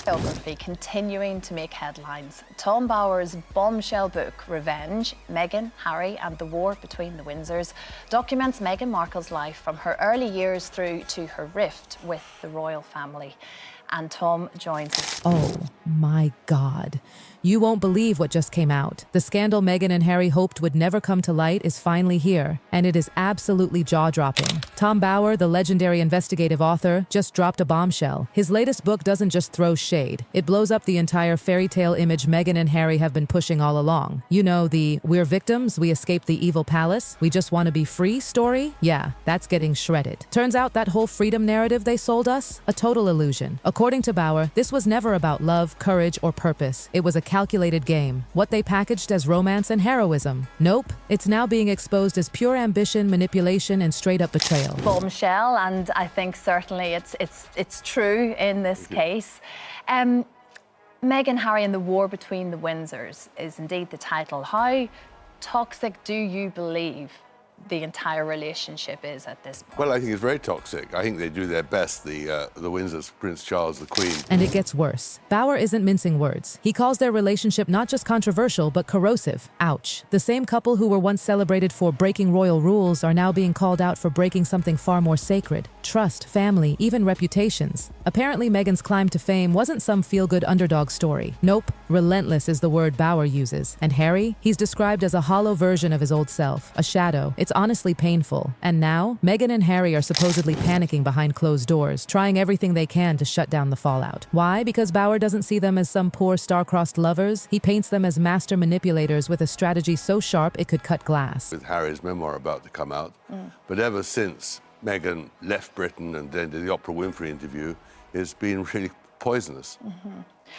Biography continuing to make headlines. Tom Bower's bombshell book, Revenge, Meghan, Harry and the War Between the Windsors, documents Meghan Markle's life from her early years through to her rift with the royal family. And Tom joins us. Oh my God. You won't believe what just came out. The scandal Meghan and Harry hoped would never come to light is finally here, and it is absolutely jaw-dropping. Tom Bower, the legendary investigative author, just dropped a bombshell. His latest book doesn't just throw shade. It blows up the entire fairy tale image Meghan and Harry have been pushing all along. You know, the "we're victims, we escaped the evil palace, we just want to be free" story? Yeah, that's getting shredded. Turns out that whole freedom narrative they sold us? A total illusion. According to Bower, this was never about love, courage, or purpose. It was a calculated game. What they packaged as romance and heroism. Nope. It's now being exposed as pure ambition, manipulation, and straight-up betrayal. Bombshell, and I think certainly it's true in this case. Meghan, Harry and the War Between the Windsors is indeed the title. How toxic do you believe the entire relationship is at this point? Well, I think it's very toxic. I think they do their best, the Windsors, Prince Charles, the Queen. And it gets worse. Bower isn't mincing words. He calls their relationship not just controversial, but corrosive. Ouch. The same couple who were once celebrated for breaking royal rules are now being called out for breaking something far more sacred: trust, family, even reputations. Apparently, Meghan's climb to fame wasn't some feel-good underdog story. Nope. Relentless is the word Bower uses. And Harry? He's described as a hollow version of his old self, a shadow. It's honestly painful. And now, Meghan and Harry are supposedly panicking behind closed doors, trying everything they can to shut down the fallout. Why? Because Bower doesn't see them as some poor star-crossed lovers. He paints them as master manipulators with a strategy so sharp it could cut glass. With Harry's memoir about to come out. But ever since Meghan left Britain and then did the Oprah Winfrey interview, it's been really poisonous.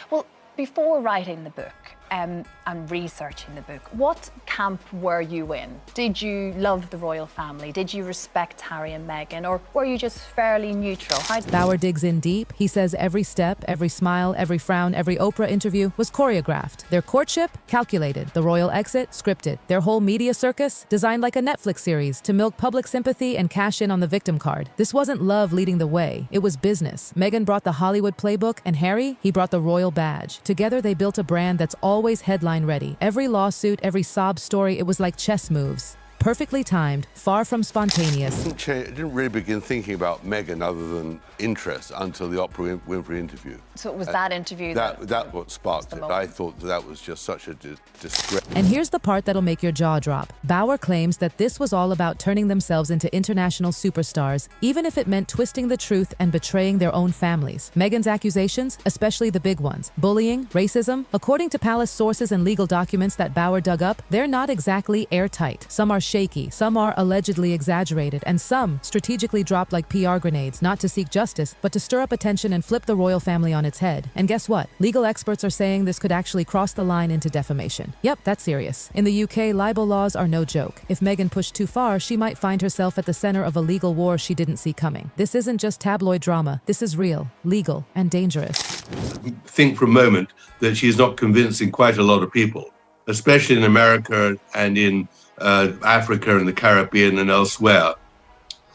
Well, before writing the book and researching the book, what camp were you in? Did you love the royal family? Did you respect Harry and Meghan? Or were you just fairly neutral? Bower digs in deep. He says every step, every smile, every frown, every Oprah interview was choreographed. Their courtship, calculated. The royal exit, scripted. Their whole media circus, designed like a Netflix series to milk public sympathy and cash in on the victim card. This wasn't love leading the way. It was business. Meghan brought the Hollywood playbook, and Harry, he brought the royal badge. Together, they built a brand that's always headline ready. Every lawsuit, every sob story, it was like chess moves. Perfectly timed, far from spontaneous. I didn't really begin thinking about Meghan other than interest until the Oprah Winfrey interview. So it was that interview that what sparked it. I thought that was just such a disgrace. And here's the part that'll make your jaw drop. Bower claims that this was all about turning themselves into international superstars, even if it meant twisting the truth and betraying their own families. Meghan's accusations, especially the big ones, bullying, racism, according to palace sources and legal documents that Bower dug up, they're not exactly airtight. Some are shaky, some are allegedly exaggerated, and some strategically dropped like PR grenades, not to seek justice, but to stir up attention and flip the royal family on its head. And guess what? Legal experts are saying this could actually cross the line into defamation. Yep, that's serious. In the UK, libel laws are no joke. If Meghan pushed too far, she might find herself at the center of a legal war she didn't see coming. This isn't just tabloid drama. This is real, legal, and dangerous. Think for a moment that she's not convincing quite a lot of people, especially in America and in Africa and the Caribbean and elsewhere,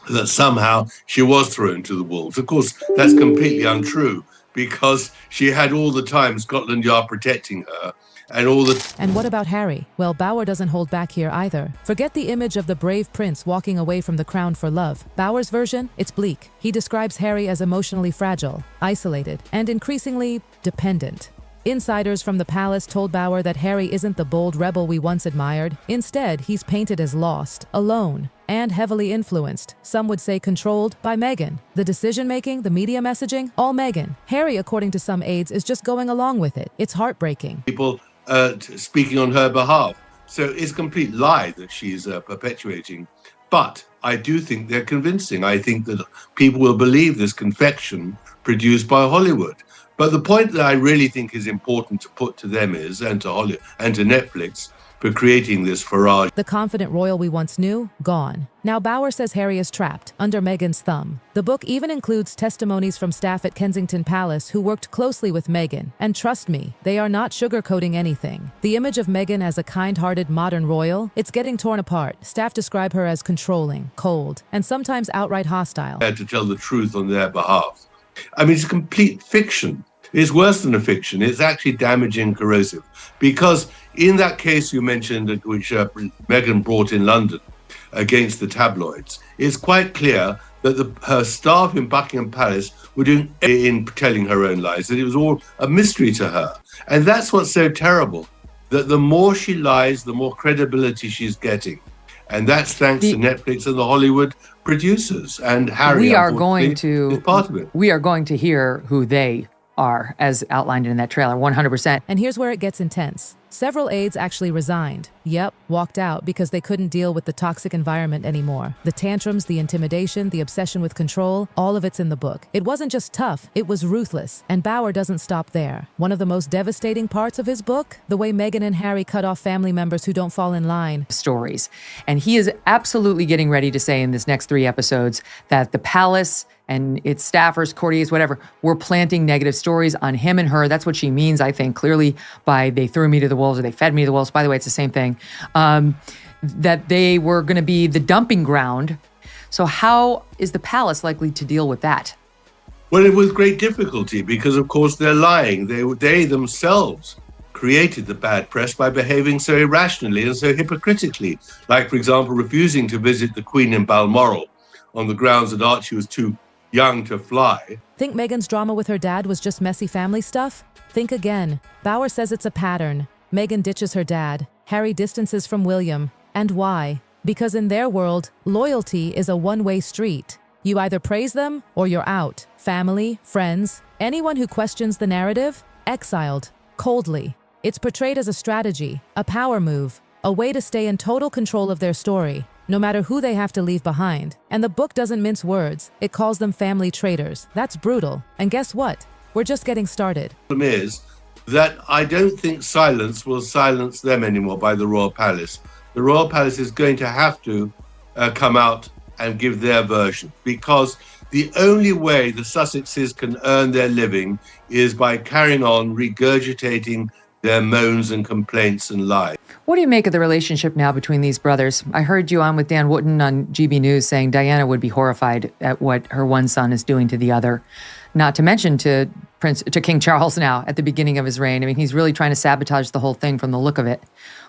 that somehow she was thrown to the wolves. Of course, that's completely untrue, because she had all the time Scotland Yard protecting her and all the... And what about Harry? Well, Bower doesn't hold back here either. Forget the image of the brave prince walking away from the crown for love. Bower's version? It's bleak. He describes Harry as emotionally fragile, isolated, and increasingly dependent. Insiders from the palace told Bower that Harry isn't the bold rebel we once admired. Instead, he's painted as lost, alone, and heavily influenced, some would say controlled, by Meghan. The decision-making, the media messaging, all Meghan. Harry, according to some aides, is just going along with it. It's heartbreaking. People speaking on her behalf. So it's a complete lie that she's perpetuating. But I do think they're convincing. I think that people will believe this confection produced by Hollywood. But the point that I really think is important to put to them is, and to Hollywood and to Netflix, for creating this farage. The confident royal we once knew, gone. Now Bower says Harry is trapped, under Meghan's thumb. The book even includes testimonies from staff at Kensington Palace who worked closely with Meghan. And trust me, they are not sugarcoating anything. The image of Meghan as a kind-hearted modern royal, it's getting torn apart. Staff describe her as controlling, cold, and sometimes outright hostile. To tell the truth on their behalf. I mean, it's a complete fiction. It's worse than a fiction. It's actually damaging and corrosive. Because in that case you mentioned, which Meghan brought in London against the tabloids, it's quite clear that her staff in Buckingham Palace were doing in telling her own lies, that it was all a mystery to her. And that's what's so terrible, that the more she lies, the more credibility she's getting. And that's thanks to Netflix and the Hollywood producers. And Harry, we are going to is part of it. We are going to hear who they are, as outlined in that trailer, 100%. And here's where it gets intense. Several aides actually resigned. Yep, walked out because they couldn't deal with the toxic environment anymore. The tantrums, the intimidation, the obsession with control, all of it's in the book. It wasn't just tough, it was ruthless. And Bauer doesn't stop there. One of the most devastating parts of his book, the way Meghan and Harry cut off family members who don't fall in line. Stories. And he is absolutely getting ready to say in this next 3 episodes that the palace and its staffers, courtiers, whatever, were planting negative stories on him and her. That's what she means, I think, clearly by they threw me to the wolves or they fed me to the wolves. By the way, it's the same thing. That they were going to be the dumping ground. So how is the palace likely to deal with that? Well, it was great difficulty because, of course, they're lying. They themselves created the bad press by behaving so irrationally and so hypocritically. Like, for example, refusing to visit the Queen in Balmoral on the grounds that Archie was too young to fly. Think Meghan's drama with her dad was just messy family stuff? Think again. Bauer says it's a pattern. Meghan ditches her dad. Harry distances from William. And why? Because in their world, loyalty is a one-way street. You either praise them or you're out. Family, friends, anyone who questions the narrative, exiled, coldly. It's portrayed as a strategy, a power move, a way to stay in total control of their story, no matter who they have to leave behind. And the book doesn't mince words. It calls them family traitors. That's brutal. And guess what? We're just getting started. The problem is that I don't think silence will silence them anymore by the Royal Palace. The Royal Palace is going to have to come out and give their version, because the only way the Sussexes can earn their living is by carrying on regurgitating their moans and complaints and lies. What do you make of the relationship now between these brothers? I heard you on with Dan Wootton on GB News saying Diana would be horrified at what her one son is doing to the other. Not to mention to King Charles now at the beginning of his reign. I mean, he's really trying to sabotage the whole thing from the look of it.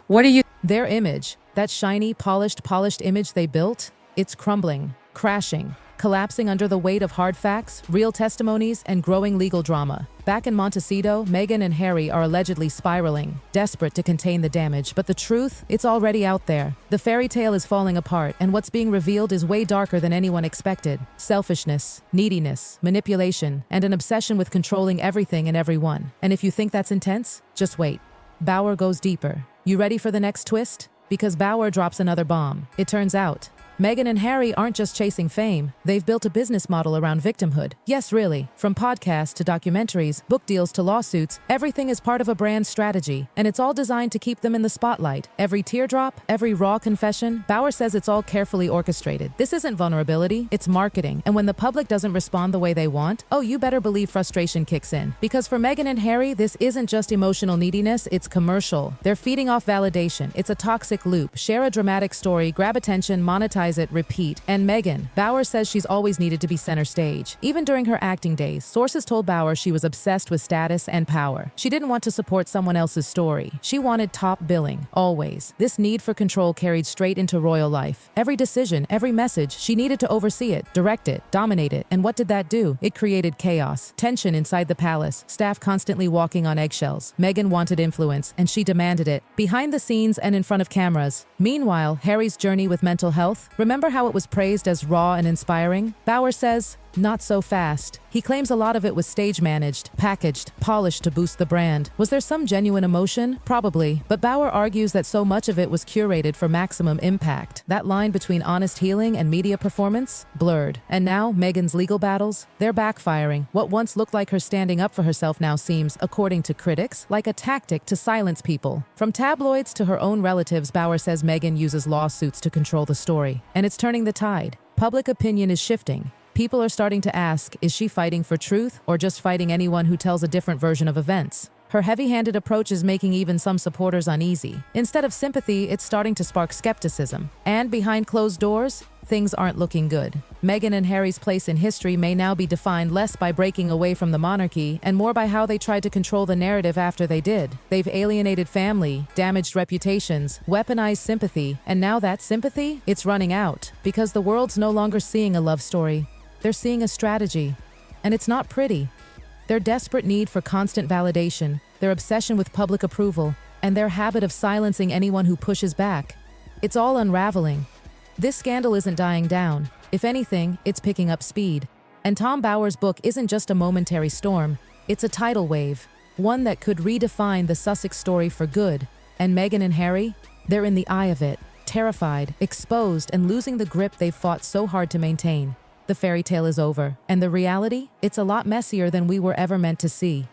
What do you... Their image, that shiny, polished image they built, it's crumbling, crashing, collapsing under the weight of hard facts, real testimonies, and growing legal drama. Back in Montecito, Meghan and Harry are allegedly spiraling, desperate to contain the damage, but the truth, it's already out there. The fairy tale is falling apart, and what's being revealed is way darker than anyone expected. Selfishness, neediness, manipulation, and an obsession with controlling everything and everyone. And if you think that's intense, just wait. Bauer goes deeper. You ready for the next twist? Because Bauer drops another bomb. It turns out, Meghan and Harry aren't just chasing fame. They've built a business model around victimhood. Yes, really. From podcasts to documentaries, book deals to lawsuits, everything is part of a brand strategy, and it's all designed to keep them in the spotlight. Every teardrop, every raw confession, Bauer says it's all carefully orchestrated. This isn't vulnerability, it's marketing. And when the public doesn't respond the way they want, oh, you better believe frustration kicks in. Because for Meghan and Harry, this isn't just emotional neediness, it's commercial. They're feeding off validation. It's a toxic loop. Share a dramatic story, grab attention, monetize it, repeat. And Meghan, Bauer says she's always needed to be center stage. Even during her acting days, sources told Bauer she was obsessed with status and power. She didn't want to support someone else's story. She wanted top billing, always. This need for control carried straight into royal life. Every decision, every message, she needed to oversee it, direct it, dominate it. And what did that do? It created chaos, tension inside the palace, staff constantly walking on eggshells. Meghan wanted influence, and she demanded it, behind the scenes and in front of cameras. Meanwhile, Harry's journey with mental health, remember how it was praised as raw and inspiring? Bauer says, not so fast. He claims a lot of it was stage managed, packaged, polished to boost the brand. Was there some genuine emotion? Probably. But Bauer argues that so much of it was curated for maximum impact. That line between honest healing and media performance? Blurred. And now, Meghan's legal battles? They're backfiring. What once looked like her standing up for herself now seems, according to critics, like a tactic to silence people. From tabloids to her own relatives, Bauer says Meghan uses lawsuits to control the story. And it's turning the tide. Public opinion is shifting. People are starting to ask, is she fighting for truth or just fighting anyone who tells a different version of events? Her heavy-handed approach is making even some supporters uneasy. Instead of sympathy, it's starting to spark skepticism. And behind closed doors, things aren't looking good. Meghan and Harry's place in history may now be defined less by breaking away from the monarchy and more by how they tried to control the narrative after they did. They've alienated family, damaged reputations, weaponized sympathy, and now that sympathy, it's running out. Because the world's no longer seeing a love story. They're seeing a strategy. And it's not pretty. Their desperate need for constant validation, their obsession with public approval, and their habit of silencing anyone who pushes back. It's all unraveling. This scandal isn't dying down. If anything, it's picking up speed. And Tom Bower's book isn't just a momentary storm, it's a tidal wave, one that could redefine the Sussex story for good. And Meghan and Harry? They're in the eye of it, terrified, exposed, and losing the grip they've fought so hard to maintain. The fairy tale is over, and the reality? It's a lot messier than we were ever meant to see.